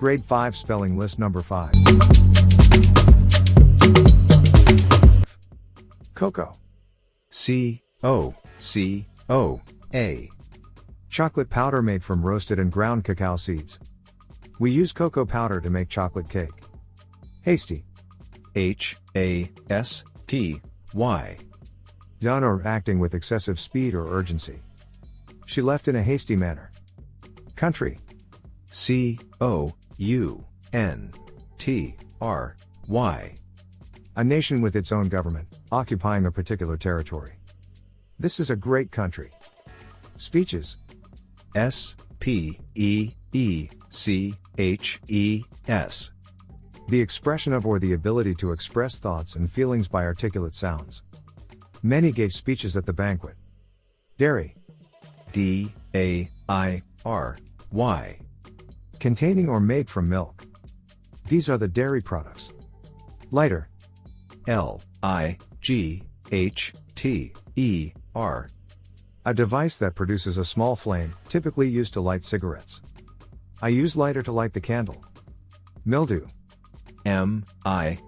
Grade 5 Spelling List Number 5. Cocoa. C-O-C-O-A. Chocolate powder made from roasted and ground cacao seeds. We use cocoa powder to make chocolate cake. Hasty. H-A-S-T-Y. Done or acting with excessive speed or urgency. She left in a hasty manner. Country. C-O-U-N-T-R-Y. A nation with its own government, occupying a particular territory. This is a great country. Speeches. S-P-E-E-C-H-E-S. The expression of or the ability to express thoughts and feelings by articulate sounds. Many gave speeches at the banquet. Dairy. D-A-I-R-Y. Containing or made from milk. These are the dairy products. Lighter. L-I-G-H-T-E-R. A device that produces a small flame, typically used to light cigarettes. I use lighter to light the candle. Mildew. M-I-L-D-E-W.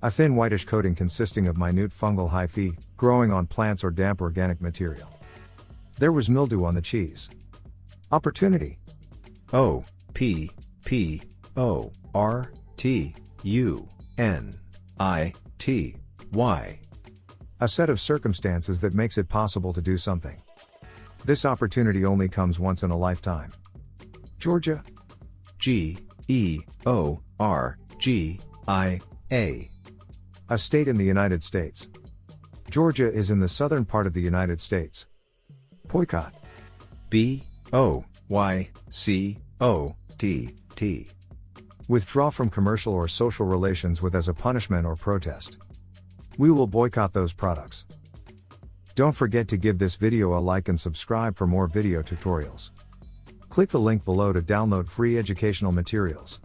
A thin whitish coating consisting of minute fungal hyphae, growing on plants or damp organic material. There was mildew on the cheese. Opportunity. O-P-P-O-R-T-U-N-I-T-Y. A set of circumstances that makes it possible to do something. This opportunity only comes once in a lifetime. Georgia. G-E-O-R-G-I-A. A state in the United States. Georgia is in the southern part of the United States. Boycott. B-O-Y-C-O-T-T. Withdraw from commercial or social relations with as a punishment or protest. We will boycott those products. Don't forget to give this video a like and subscribe for more video tutorials. Click the link below to download free educational materials.